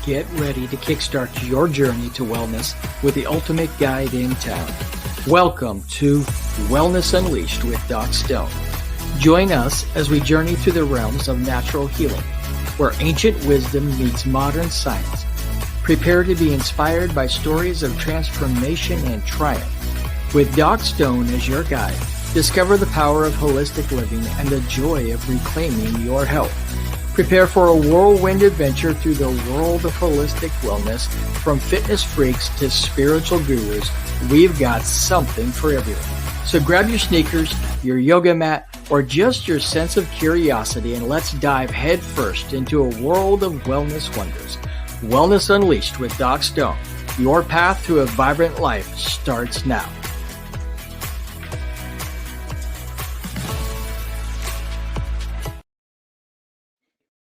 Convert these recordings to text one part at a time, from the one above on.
Get ready to kickstart your journey to wellness with the ultimate guide in town. Welcome to Wellness Unleashed with Doc Stone. Join us as we journey through the realms of natural healing, where ancient wisdom meets modern science. Prepare to be inspired by stories of transformation and triumph. With Doc Stone as your guide, discover the power of holistic living and the joy of reclaiming your health. Prepare for a whirlwind adventure through the world of holistic wellness. From fitness freaks to spiritual gurus, we've got something for everyone. So grab your sneakers, your yoga mat, or just your sense of curiosity, and let's dive headfirst into a world of wellness wonders. Wellness Unleashed with Doc Stone. Your path to a vibrant life starts now.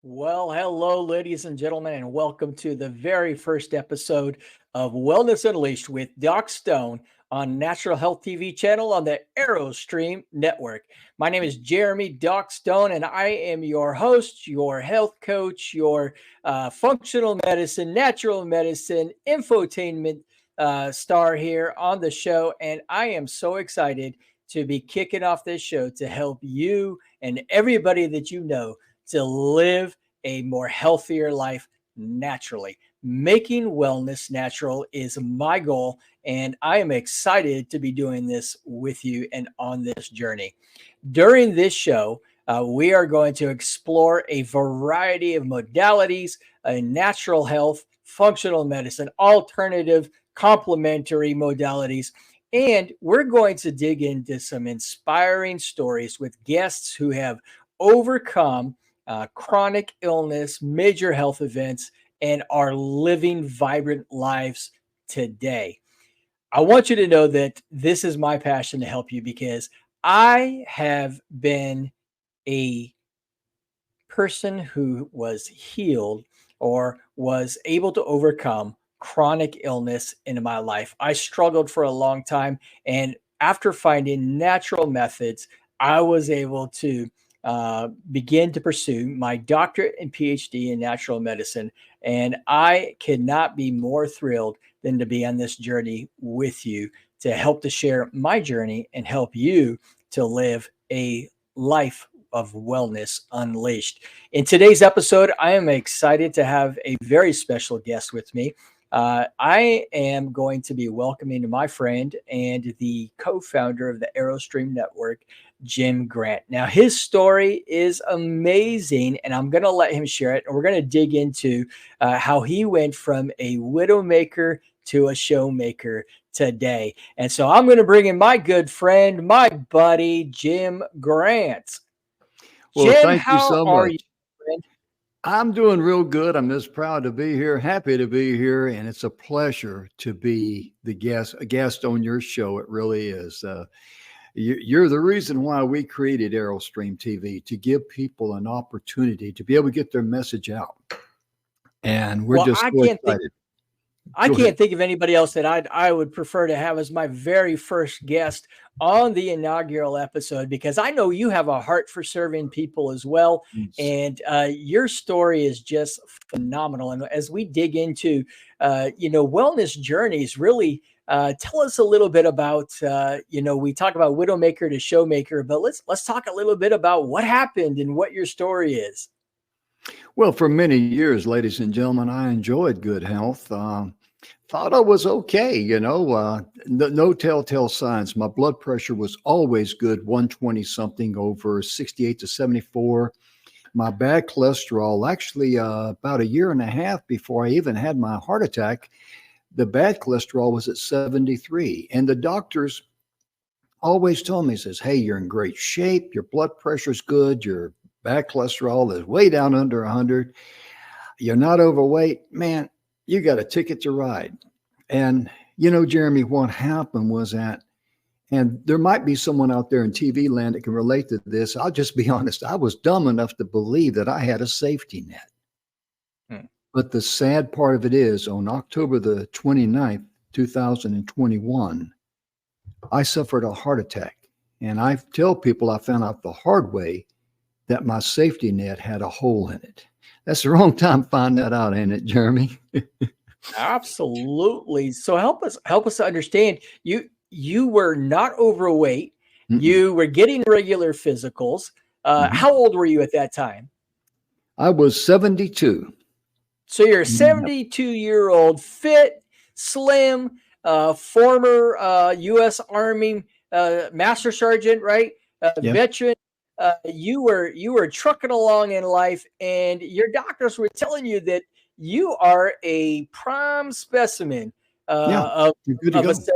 Well, hello, ladies and gentlemen, and welcome to the very first episode of Wellness Unleashed with Doc Stone on Natural Health TV channel on the AeroStream Network. My name is Jeremy Doc Stone, and I am your host, your health coach, your functional medicine, natural medicine, infotainment star here on the show. And I am so excited to be kicking off this show to help you and everybody that you know to live a more healthier life naturally. Making wellness natural is my goal, and I am excited to be doing this with you and on this journey. During this show, we are going to explore a variety of modalities in natural health, functional medicine, alternative, complementary modalities, and we're going to dig into some inspiring stories with guests who have overcome chronic illness, major health events, and are living vibrant lives today. I want you to know that this is my passion to help you because I have been a person who was healed or was able to overcome chronic illness in my life. I struggled for a long time, and after finding natural methods, I was able to begin to pursue my doctorate and PhD in natural medicine. And I cannot be more thrilled than to be on this journey with you to help to share my journey and help you to live a life of wellness unleashed. In today's episode, I am excited to have a very special guest with me. I am going to be welcoming my friend and the co-founder of the AeroStream Network, Jim Grant. Now, his story is amazing, and I'm going to let him share it. And we're going to dig into how he went from a Widowmaker to a showmaker today. And so I'm going to bring in my good friend, my buddy, Jim Grant. Well, Jim, thank you so are much. you, friend? I'm doing real good. I'm just proud to be here, happy to be here, and it's a pleasure to be a guest on your show. It really is. You're the reason why we created AeroStream TV, to give people an opportunity to be able to get their message out. And we're just so excited. I can't think of anybody else that I would prefer to have as my very first guest on the inaugural episode, because I know you have a heart for serving people as well. And your story is just phenomenal. And as we dig into, wellness journeys, really tell us a little bit about, we talk about Widowmaker to showmaker, but let's talk a little bit about what happened and what your story is. Well, for many years, ladies and gentlemen, I enjoyed good health. Thought I was okay, no telltale signs. My blood pressure was always good, 120 something over 68 to 74. My bad cholesterol, actually about a year and a half before I even had my heart attack, the bad cholesterol was at 73. And the doctors always told me, says, hey, you're in great shape. Your blood pressure's good. Your bad cholesterol is way down under 100. You're not overweight. Man, you got a ticket to ride. And, Jeremy, what happened was that, and there might be someone out there in TV land that can relate to this. I'll just be honest. I was dumb enough to believe that I had a safety net. But the sad part of it is, on October the 29th, 2021, I suffered a heart attack. And I tell people I found out the hard way that my safety net had a hole in it. That's the wrong time to find that out, ain't it, Jeremy? Absolutely. So help us to understand. You were not overweight. Mm-mm. You were getting regular physicals. Mhm. How old were you at that time? I was 72. So you're a Yep. 72-year-old, fit, slim, former U.S. Army Master Sergeant, right? Yep. Veteran. You were trucking along in life, and your doctors were telling you that you are a prime specimen Yeah. uh, of You're good to of a go. set.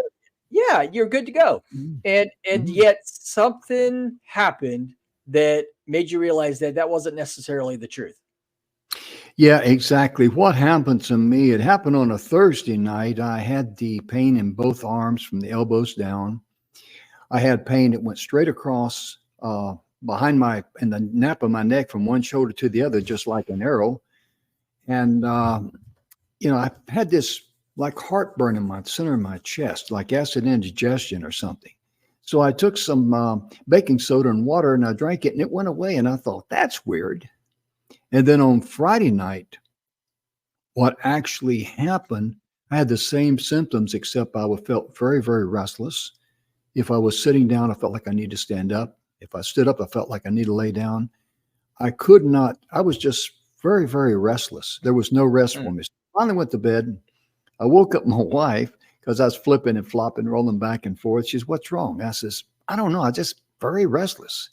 Yeah, you're good to go. Mhm. And Mhm. yet something happened that made you realize that that wasn't necessarily the truth. Yeah, exactly. What happened to me, it happened on a Thursday night. I had the pain in both arms from the elbows down. I had pain that went straight across behind my in the nape of my neck from one shoulder to the other, just like an arrow. And I had this like heartburn in my center of my chest, like acid indigestion or something. So I took some baking soda and water and I drank it and it went away. And I thought, that's weird. And then on Friday night, what actually happened, I had the same symptoms, except I felt very, very restless. If I was sitting down, I felt like I need to stand up. If I stood up, I felt like I need to lay down. I could not, I was just very, very restless. There was no rest Mm. for me. So I finally went to bed. I woke up my wife because I was flipping and flopping, rolling back and forth. She says, "What's wrong?" I says, "I don't know. I just very restless."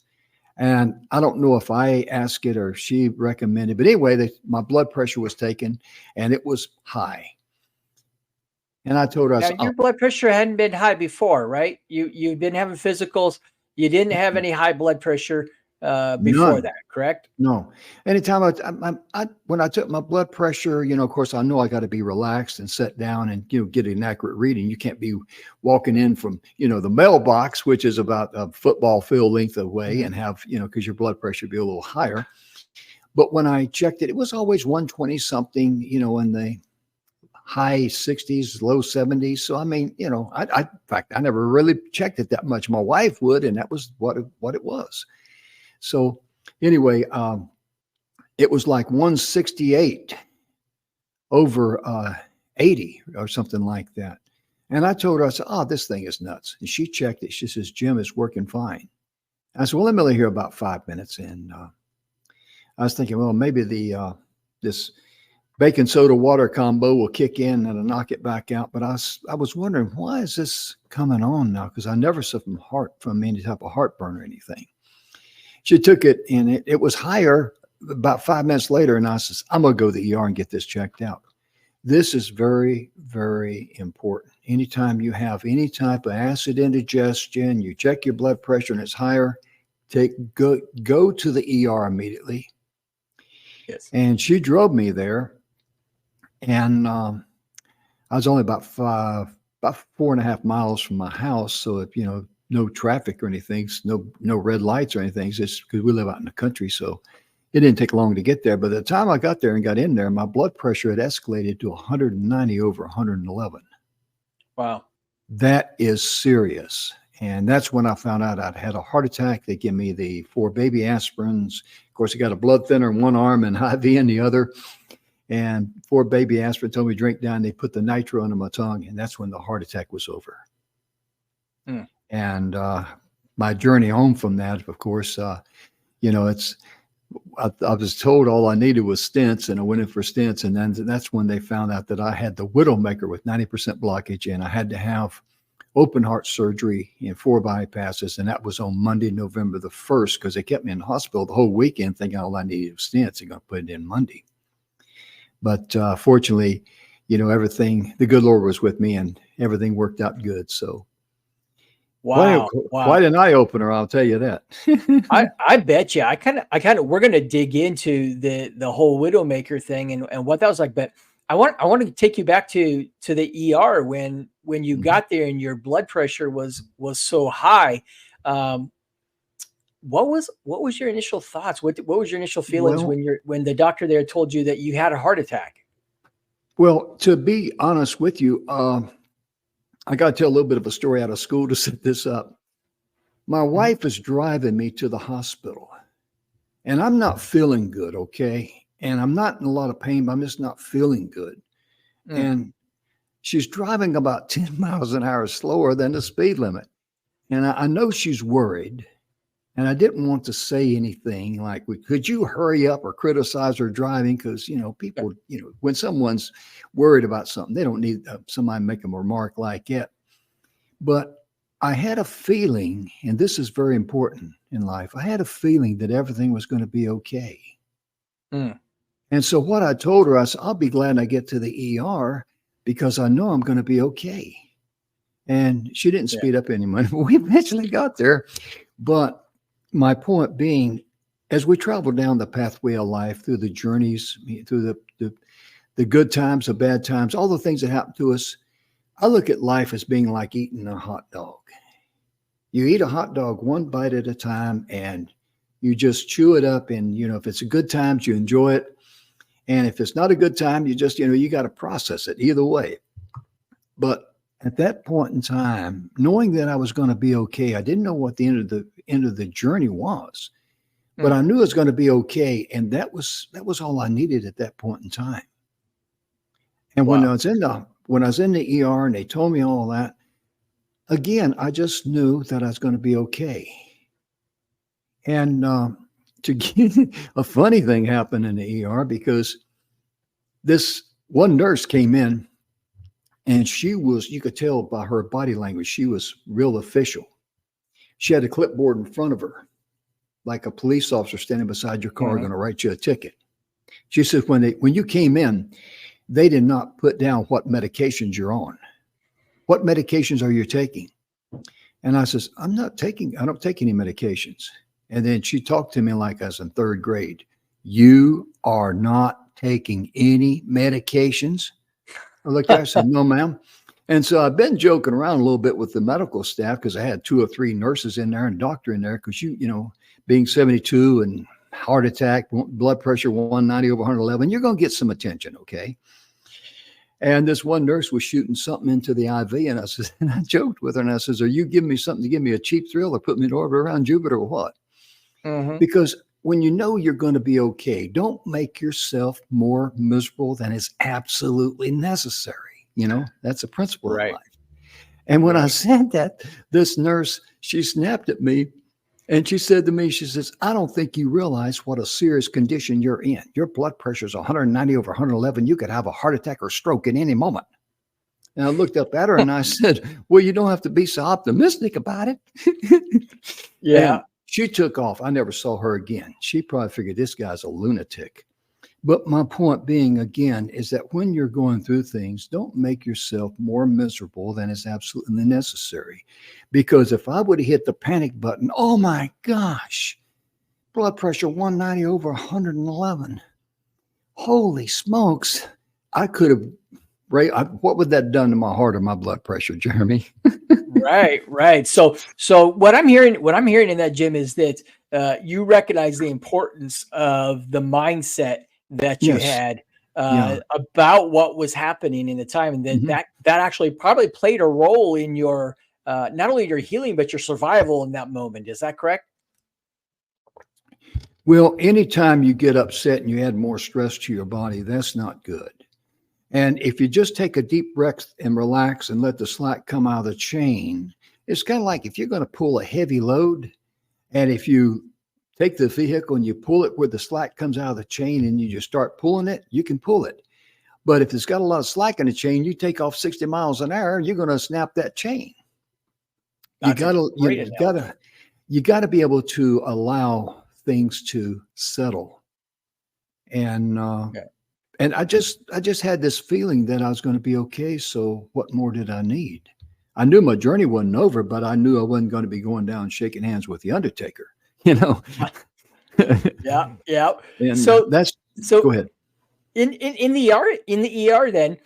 And I don't know if I asked it or she recommended, but anyway, my blood pressure was taken and it was high. And I told her, I Now, said, "Oh, your blood pressure hadn't been high before, right? You've been having physicals. You didn't have any high blood pressure before none. that, correct? No. Anytime when I took my blood pressure, of course, I know I got to be relaxed and sit down and, get an accurate reading. You can't be walking in from, the mailbox, which is about a football field length away Mhm. and have, because your blood pressure be a little higher. But when I checked it, it was always 120 something, in the high 60s, low 70s. So, I mean, in fact, I never really checked it that much. My wife would, and that was what it was. So, anyway, it was like 168 over 80 or something like that. And I told her, I said, "Oh, this thing is nuts." And she checked it. She says, "Jim, it's working fine." I said, "Well, let me lay here about 5 minutes." And I was thinking, well, maybe this baking soda water combo will kick in and it'll knock it back out. But I was wondering, why is this coming on now? Because I never suffered from any type of heartburn or anything. She took it and it was higher about 5 minutes later. And I says, "I'm going to go to the ER and get this checked out." This is very, very important. Anytime you have any type of acid indigestion, you check your blood pressure and it's higher, go to the ER immediately. Yes. And she drove me there, and I was only about 4.5 miles from my house, so if no traffic or anything, no red lights or anything, it's just because we live out in the country, so it didn't take long to get there. But the time I got there and got in there, my blood pressure had escalated to 190 over 111. Wow. That is serious. And that's when I found out I'd had a heart attack. They give me the 4 baby aspirins. Of course, I got a blood thinner in one arm and IV in the other. And 4 baby aspirin told me to drink down. They put the nitro under my tongue, and that's when the heart attack was over. Mm. And my journey home from that, of course, it's I was told all I needed was stents, and I went in for stents, and then that's when they found out that I had the Widowmaker with 90% blockage, and I had to have open heart surgery and 4 bypasses, and that was on Monday, November the 1st, because they kept me in the hospital the whole weekend thinking all I needed was stents. They're going to put it in Monday. But fortunately, everything, the good Lord was with me and everything worked out good. So quite, Wow. Wow. quite an eye opener, I'll tell you that. I bet you. I kind of we're gonna dig into the whole Widowmaker thing and what that was like. But I want to take you back to the ER when you Mhm. got there and your blood pressure was so high. Um, what was your initial thoughts? What was your initial feelings Well, when the doctor there told you that you had a heart attack? well, to be honest with you, I got to tell a little bit of a story out of school to set this up. My Mhm. wife is driving me to the hospital, and I'm not feeling good. Okay. and I'm not in a lot of pain, but I'm just not feeling good. Mm, And she's driving about 10 miles an hour slower than the speed limit. And I know she's worried. And I didn't want to say anything like, could you hurry up or criticize her driving? Because, yeah, people, when someone's worried about something, they don't need somebody make a remark like that. But I had a feeling, and this is very important in life, I had a feeling that everything was going to be okay. mm, And so what I told her, I said, I'll be glad I get to the ER because I know I'm going to be okay. And she didn't yeah, speed up any money, but we eventually got there. But my point being, as we travel down the pathway of life through the journeys, through the good times, the bad times, all the things that happen to us, I look at life as being like eating a hot dog. You eat a hot dog one bite at a time and you just chew it up. And, if it's a good time, you enjoy it. And if it's not a good time, you just, you got to process it either way. But at that point in time, knowing that I was going to be okay, I didn't know what the end of the journey was, but mm, I knew it was going to be okay, and that was all I needed at that point in time. And wow. when I was in the ER and they told me all that, again, I just knew that I was going to be okay. And to get a funny thing happened in the ER because this one nurse came in. And you could tell by her body language, she was real official. She had a clipboard in front of her, like a police officer standing beside your car Mhm. going to write you a ticket. She says, when you came in, they did not put down what medications you're on. What medications are you taking? And I says, I don't take any medications. And then she talked to me like I was in third grade. You are not taking any medications? I looked at her, I said, no, ma'am. And so I've been joking around a little bit with the medical staff because I had 2 or 3 nurses in there and doctor in there because being 72 and heart attack, blood pressure 190 over 111, you're going to get some attention, okay? And this one nurse was shooting something into the IV, and I joked with her, and I says, "Are you giving me something to give me a cheap thrill, or put me in orbit around Jupiter, or what?" Mhm. Because when you know you're going to be okay, don't make yourself more miserable than is absolutely necessary. That's a principle in Right, life. And when I right. said that, this nurse, she snapped at me and she said to me, she says, I don't think you realize what a serious condition you're in. Your blood pressure is 190 over 111. You could have a heart attack or stroke at any moment. And I looked up at her and I said, well, you don't have to be so optimistic about it. Yeah, And she took off. I never saw her again. She probably figured this guy's a lunatic. But my point being, again, is that when you're going through things, don't make yourself more miserable than is absolutely necessary. Because if I would have hit the panic button, oh my gosh, blood pressure 190 over 111. Holy smokes. I could have, what would that have done to my heart or my blood pressure, Jeremy? right, right. So what I'm hearing in that, Jim, is that you recognize the importance of the mindset that you Yes. had Yeah. about what was happening in the time, and that Mhm. that that actually probably played a role in your not only your healing but your survival in that moment. Is that correct? Well, anytime you get upset and you add more stress to your body, that's not good. And if you just take a deep breath and relax and let the slack come out of the chain, it's kind of like if you're going to pull a heavy load, and if you take the vehicle and you pull it where the slack comes out of the chain and you just start pulling it, you can pull it. But if it's got a lot of slack in the chain, you take off 60 miles an hour, you're going to snap that chain. You That's a gotta great you analogy. gotta you gotta be able to allow things to settle. And Okay. I just had this feeling that I was going to be okay. So what more did I need? I knew my journey wasn't over, but I knew I wasn't going to be going down shaking hands with the Undertaker, you know. Yeah, yeah. And So, that's so go ahead. in the ER then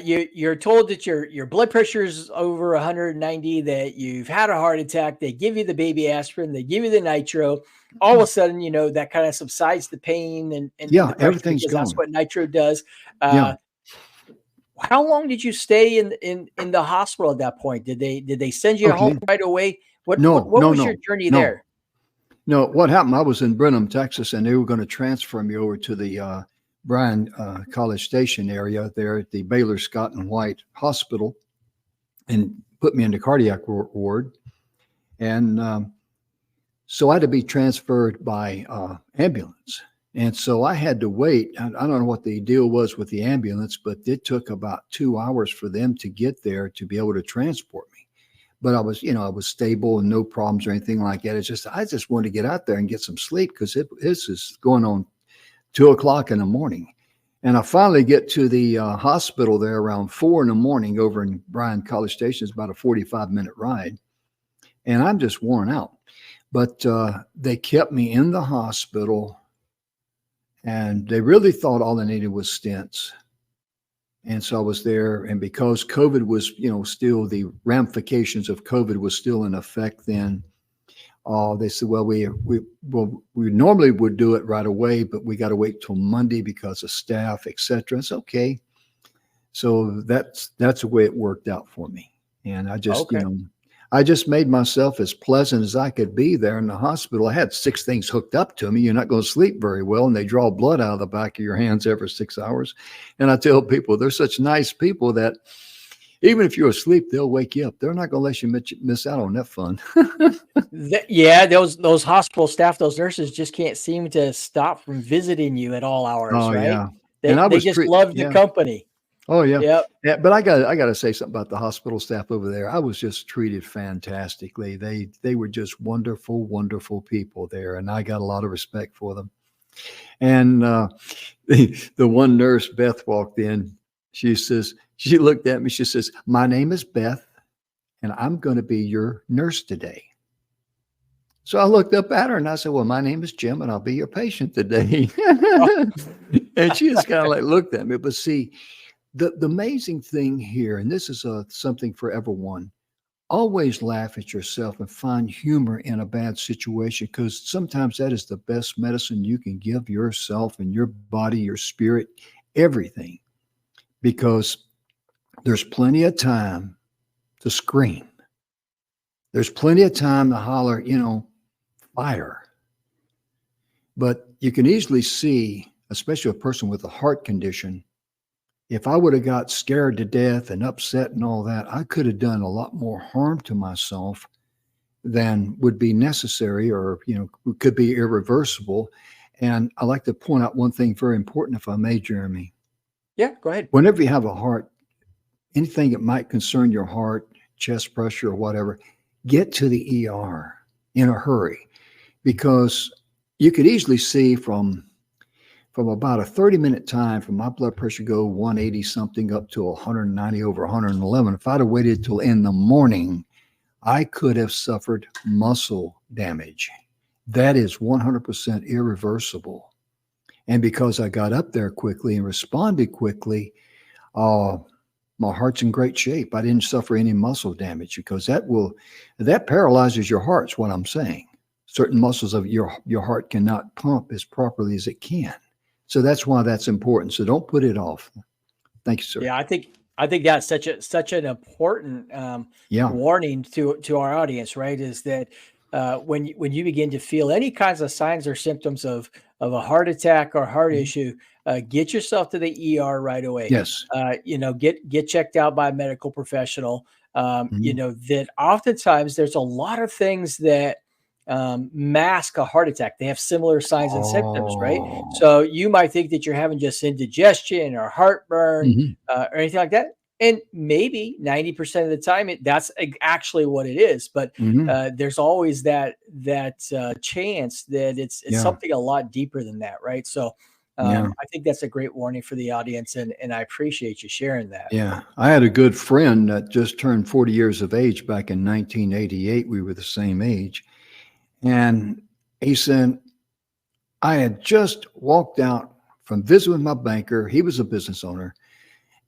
you're told that your blood pressure is over 190, that you've had a heart attack, they give you the baby aspirin, they give you the nitro. All of a sudden, that kind of subsides the pain and Yeah, the pressure everything's because that's gone. what nitro does. Yeah. uh how long did you stay in the hospital at that point? Did they send you home Okay. right away? what what, No, what no, was your no, journey no. there? No, what happened? I was in Brenham, Texas, and they were going to transfer me over to the Bryan College Station area there at the Baylor Scott and White Hospital and put me in the cardiac ward. And so I had to be transferred by ambulance. And so I had to wait. I don't know what the deal was with the ambulance, but it took about 2 hours for them to get there to be able to transport me. But I was, I was stable and no problems or anything like that. It's just, I just wanted to get out there and get some sleep because this is going on 2 o'clock in the morning. And I finally get to the hospital there around 4 in the morning over in Bryan College Station. It's about a 45-minute ride. And I'm just worn out. But they kept me in the hospital, and they really thought all I needed was stents. And so I was there, and because COVID was, still the ramifications of COVID was still in effect then, they said, well, we normally would do it right away, but we got to wait till Monday because of staff, et cetera. It's okay. So that's the way it worked out for me. And I just, Okay. I just made myself as pleasant as I could be there in the hospital. I had 6 things hooked up to me. You're not going to sleep very well, and they draw blood out of the back of your hands every 6 hours. And I tell people, they're such nice people that even if you're asleep, they'll wake you up. They're not going to let you miss out on that fun. Yeah, those hospital staff, those nurses just can't seem to stop from visiting you at all hours, Oh right? yeah, and I They was just love the yeah. company. Oh yeah. Yep. Yeah, but I got to say something about the hospital staff over there. I was just treated fantastically. They were just wonderful, wonderful people there, and I got a lot of respect for them. And the one nurse, Beth, walked in. She looked at me. She says, "My name is Beth, and I'm going to be your nurse today." So I looked up at her and I said, "Well, my name is Jim, and I'll be your patient today." And she just kind of like looked at me. But see, the amazing thing here, and this is something for everyone, always laugh at yourself and find humor in a bad situation, because sometimes that is the best medicine you can give yourself and your body, your spirit, everything. Because there's plenty of time to scream. There's plenty of time to holler, fire. But you can easily see, especially a person with a heart condition, if I would have got scared to death and upset and all that, I could have done a lot more harm to myself than would be necessary, or, could be irreversible. And I like to point out one thing very important, if I may, Jeremy. Yeah, go ahead. Whenever you have a heart, anything that might concern your heart, chest pressure or whatever, get to the ER in a hurry, because you could easily see from about a 30-minute time from my blood pressure go 180 something up to 190 over 111. If I'd have waited till in the morning, I could have suffered muscle damage. That is 100% irreversible. And because I got up there quickly and responded quickly, my heart's in great shape. I didn't suffer any muscle damage, because that paralyzes your heart, is what I'm saying. Certain muscles of your heart cannot pump as properly as it can. So that's why that's important. So don't put it off. Thank you, sir. Yeah, I think that's such an important warning to our audience, right? Is that when you begin to feel any kinds of signs or symptoms of a heart attack or heart issue, get yourself to the ER right away. Yes. Get checked out by a medical professional. That oftentimes there's a lot of things that mask a heart attack. They have similar signs and symptoms, right? So you might think that you're having just indigestion or heartburn or anything like that. And maybe 90% of the time that's actually what it is. But there's always that chance that it's something a lot deeper than that, right? So I think that's a great warning for the audience, and I appreciate you sharing that. Yeah. I had a good friend that just turned 40 years of age back in 1988. We were the same age. And he said, I had just walked out from visiting with my banker. He was a business owner.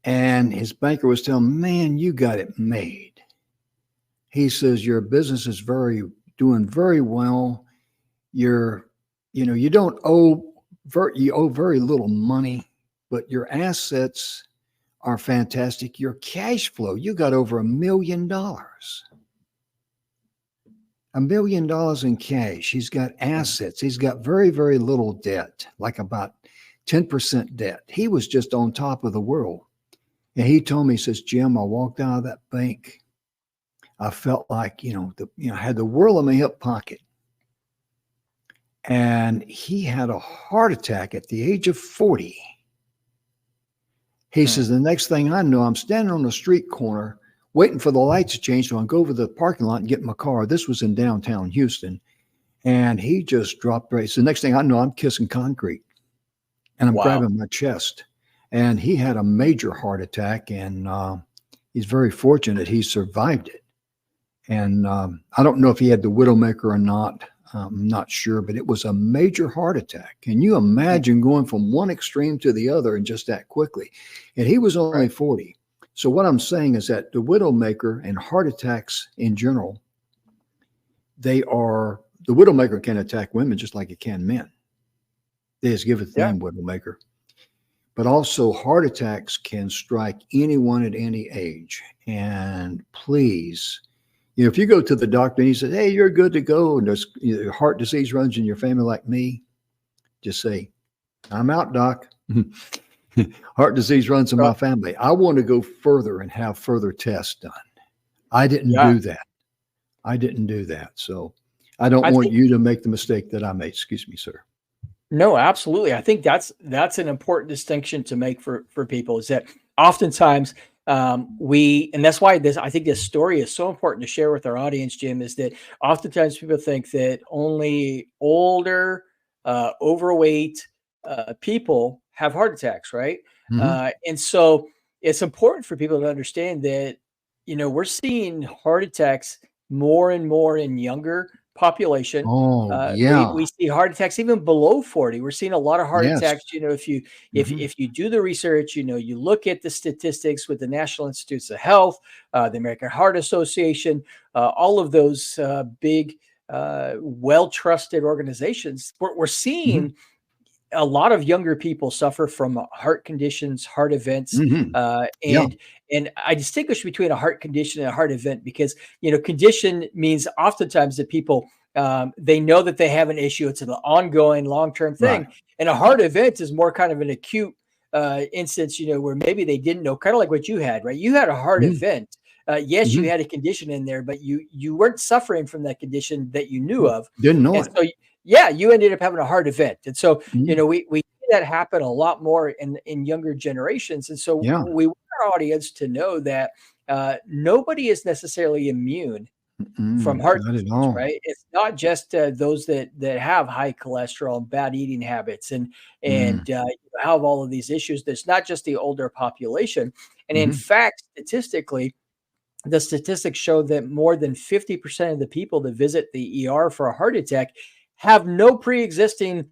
And his banker was telling him, man, you got it made. He says, your business is doing very well. You owe very little money, but your assets are fantastic. Your cash flow, you got over $1 million. $1 million in cash. He's got assets. He's got very, very little debt, like about 10% debt. He was just on top of the world. And he told me, he says, Jim, I walked out of that bank. I felt like, I had the world in my hip pocket. And he had a heart attack at the age of 40. He says, the next thing I know, I'm standing on the street corner waiting for the lights to change so I can go over to the parking lot and get in my car. This was in downtown Houston. And he just dropped right. So the next thing I know, I'm kissing concrete and I'm grabbing my chest. And he had a major heart attack, and he's very fortunate he survived it. And I don't know if he had the Widowmaker or not. I'm not sure, but it was a major heart attack. Can you imagine going from one extreme to the other and just that quickly? And he was only 40. So what I'm saying is that the Widowmaker and heart attacks in general, the Widowmaker can attack women just like it can men. They just give it the name Widowmaker. But also heart attacks can strike anyone at any age. And please, if you go to the doctor and he says, hey, you're good to go, and there's heart disease runs in your family like me, just say, I'm out, doc. Heart disease runs in my family. I want to go further and have further tests done. I didn't do that. So I don't want you to make the mistake that I made. Excuse me, sir. No, absolutely. I think that's an important distinction to make for people, is that oftentimes and that's why I think this story is so important to share with our audience, Jim, is that oftentimes people think that only older, overweight people have heart attacks, right? And so it's important for people to understand that, we're seeing heart attacks more and more in younger population. We see heart attacks even below 40. We're seeing a lot of heart attacks. If you do the research, you look at the statistics with the National Institutes of Health, the American Heart Association, all of those big, well-trusted organizations. We're seeing a lot of younger people suffer from heart conditions, heart events, and I distinguish between a heart condition and a heart event because, condition means oftentimes that people, they know that they have an issue. It's an ongoing long-term thing. Right. And a heart event is more kind of an acute instance, where maybe they didn't know, kind of like what you had, right? You had a heart event. Yes, you had a condition in there, but you weren't suffering from that condition that you knew of. Didn't know it. So, you ended up having a heart event. And so, we see that happen a lot more in younger generations. And so we want our audience to know that nobody is necessarily immune from heart disease, right? It's not just those that have high cholesterol and bad eating habits and have all of these issues. There's not just the older population. And in fact, statistically, the statistics show that more than 50% of the people that visit the ER for a heart attack have no pre-existing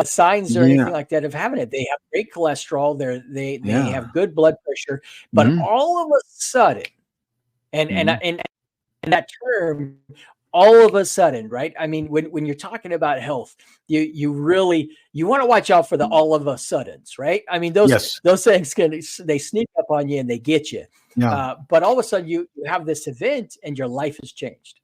signs or anything like that of having it. They have great cholesterol. They have good blood pressure, but all of a sudden, and that term, all of a sudden, right? I mean, when you're talking about health, you want to watch out for the all of a suddens, right? I mean, those things they sneak up on you and they get you. But all of a sudden you have this event and your life has changed.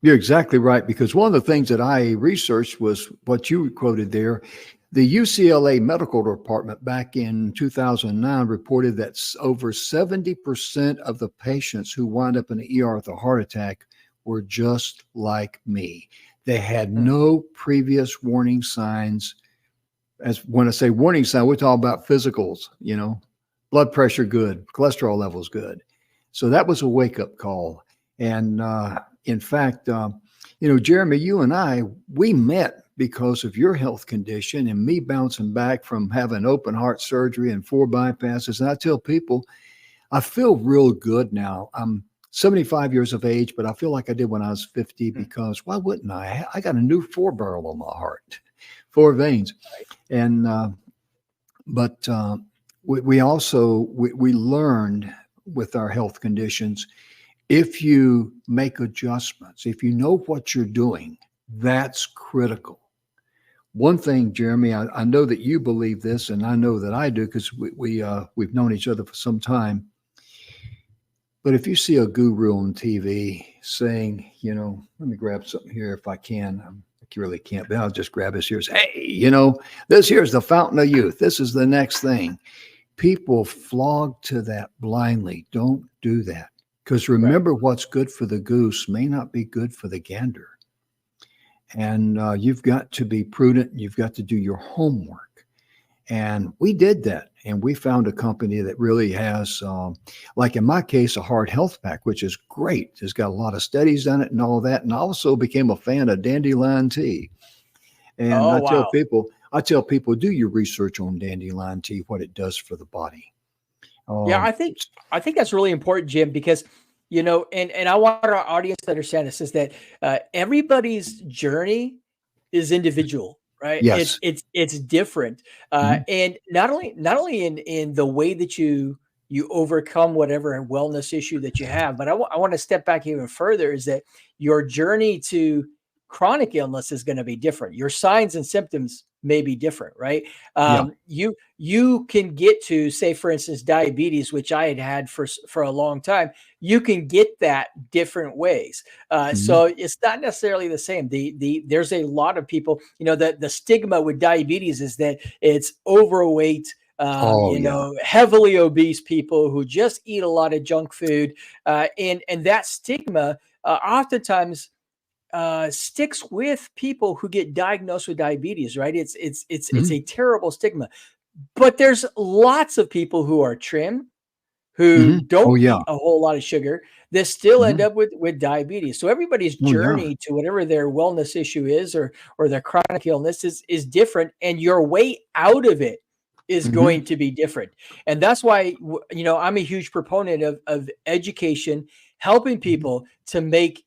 You're exactly right, because one of the things that I researched was what you quoted there. The UCLA Medical Department back in 2009 reported that over 70% of the patients who wind up in the ER with a heart attack were just like me. They had no previous warning signs. As when I say warning sign, we're talking about physicals, blood pressure good, cholesterol levels good. So that was a wake-up call. And in fact, Jeremy, you and I, we met because of your health condition and me bouncing back from having open heart surgery and 4 bypasses. And I tell people, I feel real good now. I'm 75 years of age, but I feel like I did when I was 50 because why wouldn't I? I got a new 4 barrel on my heart, 4 veins. And, but we also learned with our health conditions, if you make adjustments, if you know what you're doing, that's critical. One thing, Jeremy, I know that you believe this, and I know that I do because we've known each other for some time. But if you see a guru on TV saying, let me grab something here if I can. You really can't, but I'll just grab his ears. Hey, this here's the fountain of youth. This is the next thing. People flog to that blindly. Don't do that. Because remember, what's good for the goose may not be good for the gander. And you've got to be prudent. You've got to do your homework. And we did that. And we found a company that really has, like in my case, a heart health pack, which is great. It's got a lot of studies on it and all that. And I also became a fan of dandelion tea. And I tell people, do your research on dandelion tea, what it does for the body. Yeah, I think that's really important, Jim, because and I want our audience to understand this is that everybody's journey is individual, right? Yes. It's different, and not only in the way that you overcome whatever wellness issue that you have, but I want to step back even further. Is that your journey to chronic illness is going to be different. Your signs and symptoms may be different, right? You can get to, say, for instance, diabetes, which I had for a long time. You can get that different ways. So it's not necessarily the same. There's a lot of people, the stigma with diabetes is that it's overweight, heavily obese people who just eat a lot of junk food. And that stigma oftentimes sticks with people who get diagnosed with diabetes, right? It's a terrible stigma. But there's lots of people who are trim, who don't eat a whole lot of sugar, that still end up with diabetes. So everybody's journey to whatever their wellness issue is or their chronic illness is different, and your way out of it is going to be different. And that's why, I'm a huge proponent of education, helping people to make,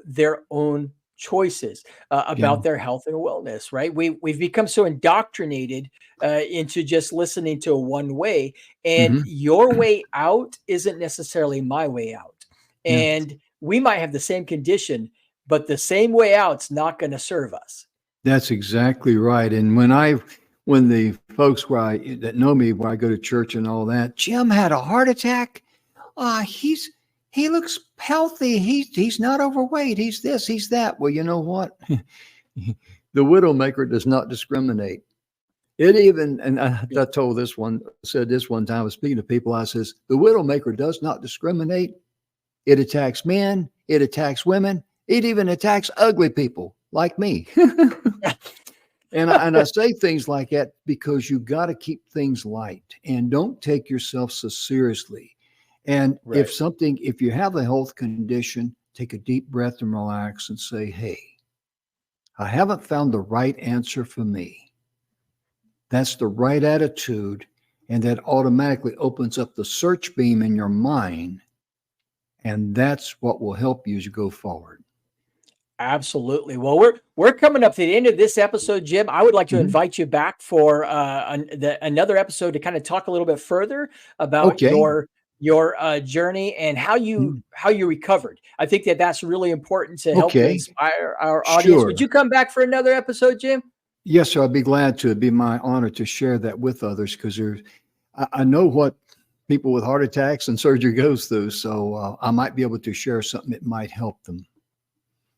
their own choices about their health and wellness, right? We've become so indoctrinated into just listening to one way, and your way out isn't necessarily my way out. And we might have the same condition, but the same way out's not going to serve us. That's exactly right. And when the folks that know me, where I go to church and all that, Jim had a heart attack. He looks healthy. He's not overweight. He's this, he's that. Well, you know what? The Widowmaker does not discriminate. And I said this one time, I was speaking to people, I says, the Widowmaker does not discriminate. It attacks men. It attacks women. It even attacks ugly people like me. And I say things like that because you got to keep things light and don't take yourself so seriously. And if you have a health condition, take a deep breath and relax and say, hey, I haven't found the right answer for me. That's the right attitude. And that automatically opens up the search beam in your mind. And that's what will help you as you go forward. Absolutely. Well, we're coming up to the end of this episode, Jim. I would like to invite you back for another episode to kind of talk a little bit further about your journey and how you recovered. I think that's really important to help to inspire our audience. Would you come back for another episode, Jim? Yes, sir. I'd be glad to. It'd be my honor to share that with others, because I know what people with heart attacks and surgery goes through. So I might be able to share something that might help them.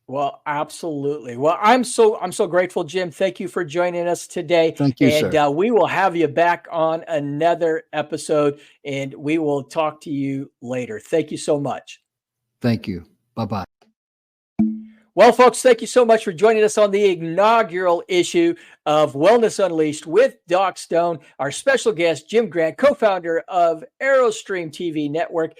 Well, absolutely. Well, I'm so grateful, Jim. Thank you for joining us today. Thank you, and sir. We will have you back on another episode, and we will talk to you later. Thank you so much. Thank you. Bye-bye. Well, folks, thank you so much for joining us on the inaugural issue of Wellness Unleashed with Doc Stone. Our special guest, Jim Grant, co-founder of AeroStream TV Network,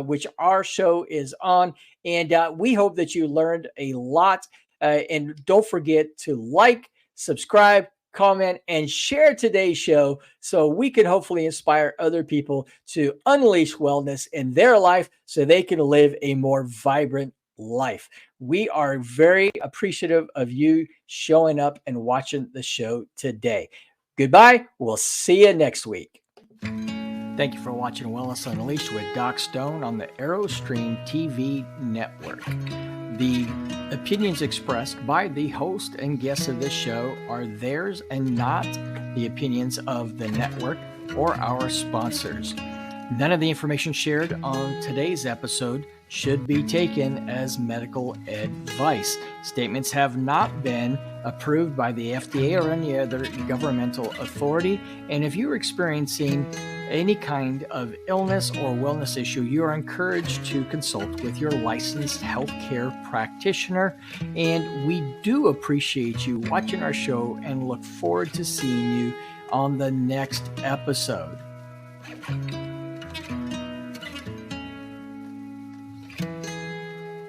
which our show is on. And we hope that you learned a lot. And don't forget to like, subscribe, comment, and share today's show so we can hopefully inspire other people to unleash wellness in their life so they can live a more vibrant life. We are very appreciative of you showing up and watching the show today. Goodbye. We'll see you next week. Thank you for watching Wellness Unleashed with Doc Stone on the AeroStream TV Network. The opinions expressed by the host and guests of this show are theirs and not the opinions of the network or our sponsors. None of the information shared on today's episode should be taken as medical advice. Statements have not been approved by the FDA or any other governmental authority. And if you're experiencing any kind of illness or wellness issue, you are encouraged to consult with your licensed healthcare practitioner. And we do appreciate you watching our show and look forward to seeing you on the next episode.